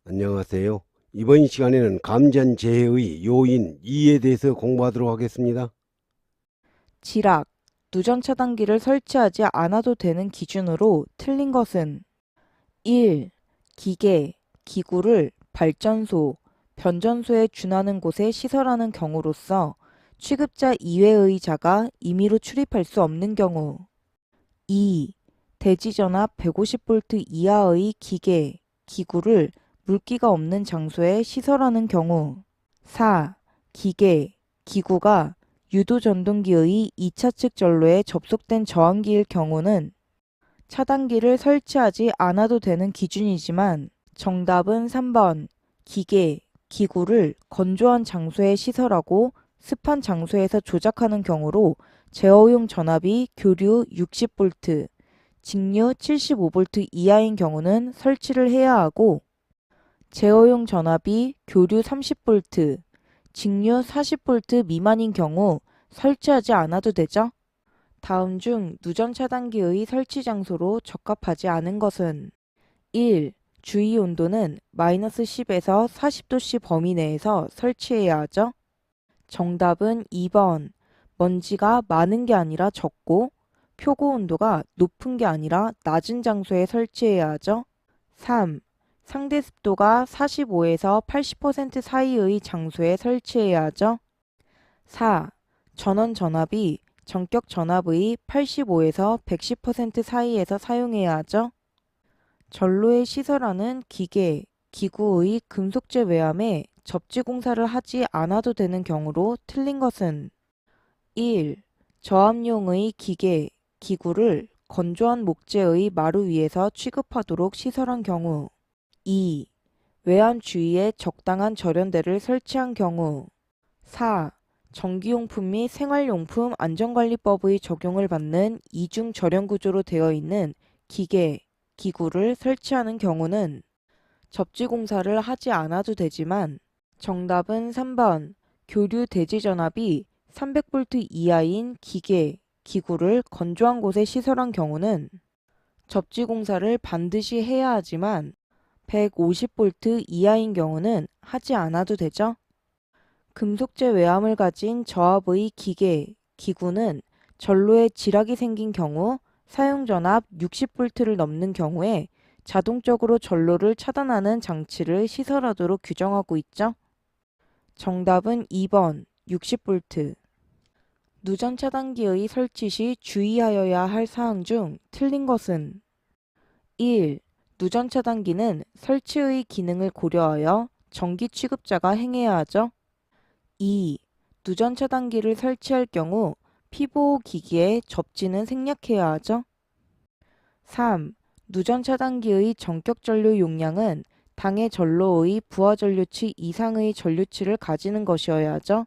안녕하세요. 이번 시간에는 감전재해의 요인 2에 대해서 공부하도록 하겠습니다. 지락, 누전 차단기를 설치하지 않아도 되는 기준으로 틀린 것은 1. 기계, 기구를 발전소, 변전소에 준하는 곳에 시설하는 경우로서 취급자 이외의 자가 임의로 출입할 수 없는 경우 2. 대지전압 150V 이하의 기계, 기구를 물기가 없는 장소에 시설하는 경우 4. 기계, 기구가 유도전동기의 2차 측 전로에 접속된 저항기일 경우는 차단기를 설치하지 않아도 되는 기준이지만 정답은 3번 기계, 기구를 건조한 장소에 시설하고 습한 장소에서 조작하는 경우로 제어용 전압이 교류 60V, 직류 75V 이하인 경우는 설치를 해야 하고 제어용 전압이 교류 30V, 직류 40V 미만인 경우 설치하지 않아도 되죠? 다음 중 누전 차단기의 설치 장소로 적합하지 않은 것은 1. 주위 온도는 마이너스 10에서 40도씨 범위 내에서 설치해야 하죠? 정답은 2번. 먼지가 많은 게 아니라 적고 표고 온도가 높은 게 아니라 낮은 장소에 설치해야 하죠? 3. 상대 습도가 45에서 80% 사이의 장소에 설치해야 하죠? 4. 전원 전압이 전격 전압의 85에서 110% 사이에서 사용해야 하죠? 전로에 시설하는 기계, 기구의 금속재 외암에 접지 공사를 하지 않아도 되는 경우로 틀린 것은 1. 저압용의 기계, 기구를 건조한 목재의 마루 위에서 취급하도록 시설한 경우 2. 외암 주위에 적당한 절연대를 설치한 경우 4. 전기용품 및 생활용품 안전관리법의 적용을 받는 이중 절연 구조로 되어 있는 기계, 기구를 설치하는 경우는 접지 공사를 하지 않아도 되지만 정답은 3번 교류 대지 전압이 300V 이하인 기계, 기구를 건조한 곳에 시설한 경우는 접지 공사를 반드시 해야 하지만 150V 이하인 경우는 하지 않아도 되죠? 금속재 외암을 가진 저압의 기계, 기구는 전로에 지락이 생긴 경우 사용 전압 60V를 넘는 경우에 자동적으로 전로를 차단하는 장치를 시설하도록 규정하고 있죠. 정답은 2번 60V. 누전 차단기의 설치 시 주의하여야 할 사항 중 틀린 것은 1. 누전 차단기는 설치의 기능을 고려하여 전기 취급자가 행해야 하죠. 2. 누전 차단기를 설치할 경우 피보호 기기의 접지는 생략해야 하죠. 3. 누전 차단기의 전격 전류 용량은 당해 전로의 부하 전류치 이상의 전류치를 가지는 것이어야 하죠.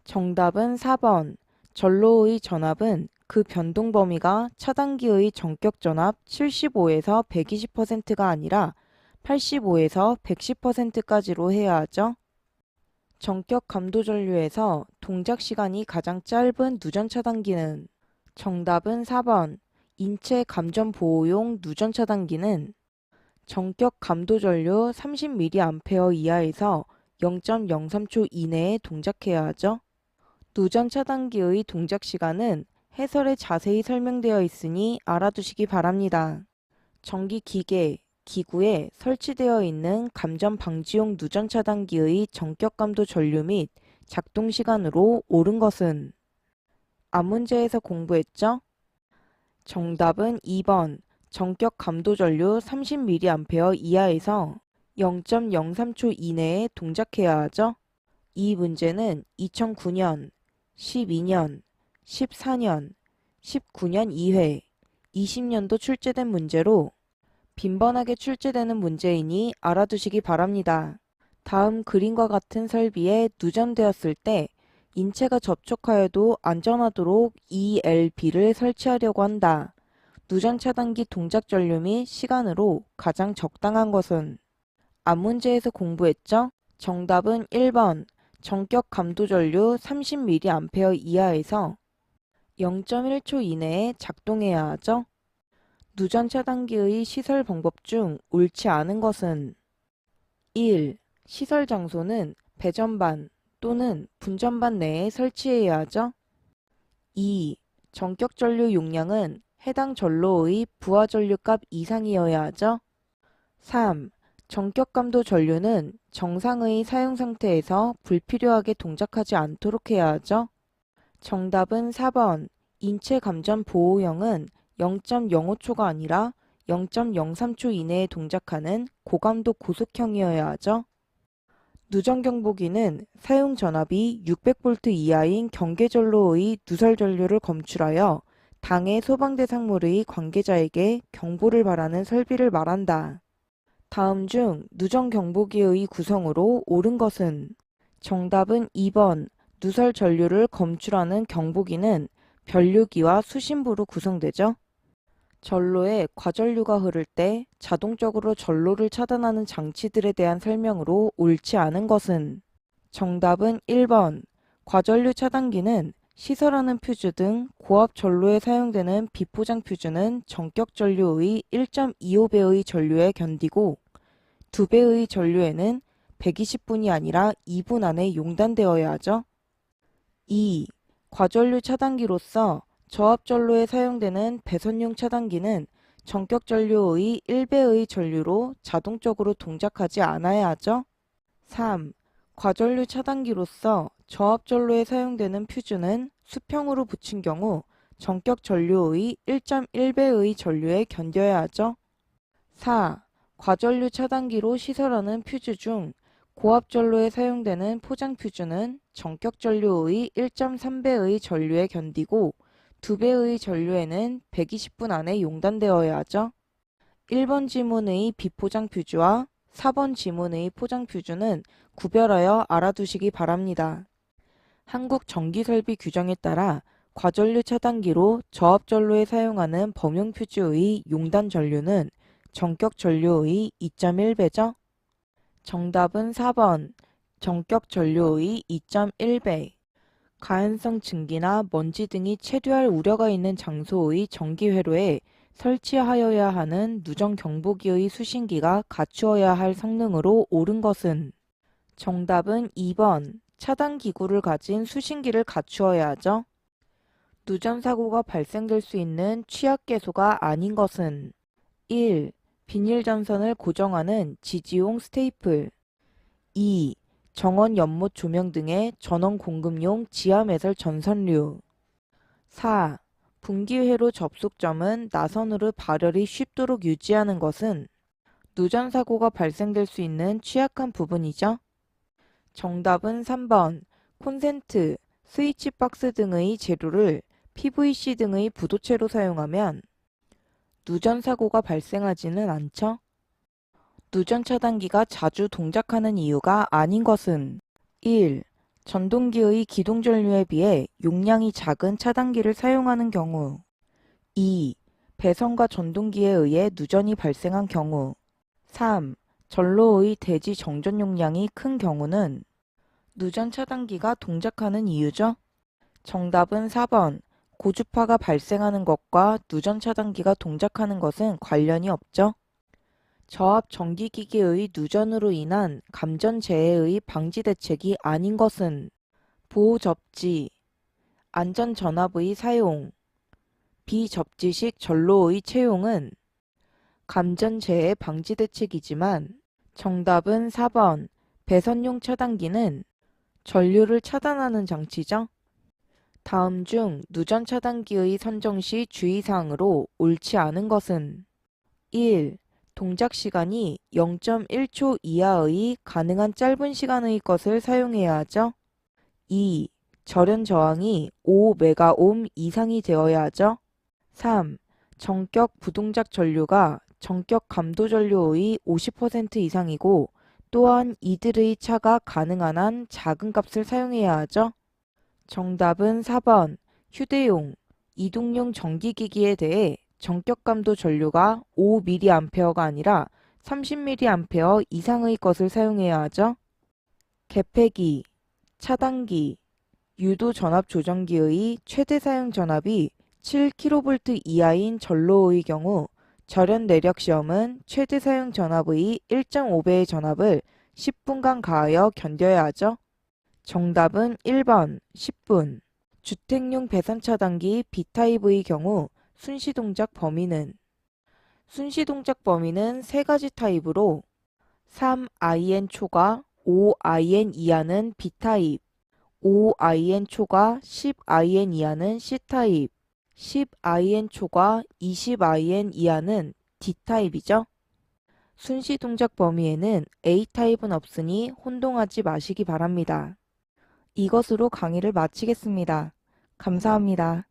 정답은 4번. 전로의 전압은 그 변동 범위가 차단기의 전격 전압 75에서 120%가 아니라 85에서 110%까지로 해야 하죠. 전격 감도 전류에서 동작 시간이 가장 짧은 누전 차단기는 정답은 4번. 인체 감전 보호용 누전 차단기는 전격 감도 전류 30mA 이하에서 0.03초 이내에 동작해야 하죠. 누전 차단기의 동작 시간은 해설에 자세히 설명되어 있으니 알아두시기 바랍니다. 전기 기계, 기구에 설치되어 있는 감전 방지용 누전 차단기의 전격 감도 전류 및 작동 시간으로 옳은 것은 앞문제에서 공부했죠? 정답은 2번. 전격 감도 전류 30mA 이하에서 0.03초 이내에 동작해야 하죠. 이 문제는 2009년, 12년, 14년, 19년 2회, 20년도 출제된 문제로 빈번하게 출제되는 문제이니 알아두시기 바랍니다. 다음 그림과 같은 설비에 누전되었을 때 인체가 접촉하여도 안전하도록 ELB를 설치하려고 한다. 누전 차단기 동작 전류 및 시간으로 가장 적당한 것은 앞문제에서 공부했죠? 정답은 1번. 전격 감도 전류 30mA 이하에서 0.1초 이내에 작동해야 하죠. 누전 차단기의 시설 방법 중 옳지 않은 것은 1. 시설 장소는 배전반 또는 분전반 내에 설치해야 하죠. 2. 전격 전류 용량은 해당 전로의 부하 전류값 이상이어야 하죠. 3. 전격 감도 전류는 정상의 사용 상태에서 불필요하게 동작하지 않도록 해야 하죠. 정답은 4번. 인체 감전 보호형은 0.05초가 아니라 0.03초 이내에 동작하는 고감도 고속형이어야 하죠. 누전 경보기는 사용 전압이 600V 이하인 경계전로의 누설 전류를 검출하여 당해 소방대 상물의 관계자에게 경보를 바라는 설비를 말한다. 다음 중 누전 경보기의 구성으로 옳은 것은? 정답은 2번. 누설 전류를 검출하는 경보기는 변류기와 수신부로 구성되죠. 전로에 과전류가 흐를 때 자동적으로 전로를 차단하는 장치들에 대한 설명으로 옳지 않은 것은? 정답은 1번. 과전류 차단기는 시설하는 퓨즈 등 고압 전로에 사용되는 비포장 퓨즈는 전격 전류의 1.25배의 전류에 견디고 2배의 전류에는 120분이 아니라 2분 안에 용단되어야 하죠. 2. 과전류 차단기로서 저압전로에 사용되는 배선용 차단기는 전격 전류의 1배의 전류로 자동적으로 동작하지 않아야 하죠. 3. 과전류 차단기로서 저압전로에 사용되는 퓨즈는 수평으로 붙인 경우 전격 전류의 1.1배의 전류에 견뎌야 하죠. 4. 과전류 차단기로 시설하는 퓨즈 중 고압전로에 사용되는 포장 퓨즈는 전격 전류의 1.3배의 전류에 견디고 2배의 전류에는 120분 안에 용단되어야 하죠. 1번 지문의 비포장 퓨즈와 4번 지문의 포장 퓨즈는 구별하여 알아두시기 바랍니다. 한국전기설비 규정에 따라 과전류 차단기로 저압전로에 사용하는 범용 퓨즈의 용단 전류는 전격 전류의 2.1배죠. 정답은 4번. 전격 전류의 2.1배. 가연성 증기나 먼지 등이 체류할 우려가 있는 장소의 전기회로에 설치하여야 하는 누전 경보기의 수신기가 갖추어야 할 성능으로 옳은 것은? 정답은 2번. 차단 기구를 가진 수신기를 갖추어야 하죠. 누전 사고가 발생될 수 있는 취약 계소가 아닌 것은? 1. 비닐 전선을 고정하는 지지용 스테이플. 2. 정원 연못 조명 등의 전원 공급용 지하 매설 전선류. 4. 분기회로 접속점은 나선으로 발열이 쉽도록 유지하는 것은? 누전 사고가 발생될 수 있는 취약한 부분이죠. 정답은 3번. 콘센트, 스위치박스 등의 재료를 PVC 등의 부도체로 사용하면 누전 사고가 발생하지는 않죠. 누전 차단기가 자주 동작하는 이유가 아닌 것은? 1. 전동기의 기동 전류에 비해 용량이 작은 차단기를 사용하는 경우. 2. 배선과 전동기에 의해 누전이 발생한 경우. 3. 전로의 대지 정전 용량이 큰 경우는? 누전 차단기가 동작하는 이유죠. 정답은 4번. 고주파가 발생하는 것과 누전 차단기가 동작하는 것은 관련이 없죠. 저압 전기기기의 누전으로 인한 감전 재해의 방지 대책이 아닌 것은? 보호 접지, 안전 전압의 사용, 비접지식 전로의 채용은 감전 재해 방지 대책이지만 정답은 4번. 배선용 차단기는 전류를 차단하는 장치죠. 다음 중 누전 차단기의 선정 시 주의사항으로 옳지 않은 것은? 1. 동작 시간이 0.1초 이하의 가능한 짧은 시간의 것을 사용해야 하죠. 2. 절연 저항이 5메가옴 이상이 되어야 하죠. 3. 전격 부동작 전류가 전격 감도 전류의 50% 이상이고 또한 이들의 차가 가능한 한 작은 값을 사용해야 하죠. 정답은 4번. 휴대용, 이동용 전기기기에 대해 전격 감도 전류가 5mA가 아니라 30mA 이상의 것을 사용해야 하죠. 개폐기, 차단기, 유도 전압 조정기의 최대 사용 전압이 7kV 이하인 전로의 경우 절연 내력 시험은 최대 사용 전압의 1.5배의 전압을 10분간 가하여 견뎌야 하죠? 정답은 1번 10분. 주택용 배선 차단기 B타입의 경우 순시동작 범위는 세 가지 타입으로 3IN 초과 5IN 이하는 B타입, 5IN 초과 10IN 이하는 C타입, 10IN 초과 20IN 이하는 D타입이죠. 순시동작 범위에는 A타입은 없으니 혼동하지 마시기 바랍니다. 이것으로 강의를 마치겠습니다. 감사합니다.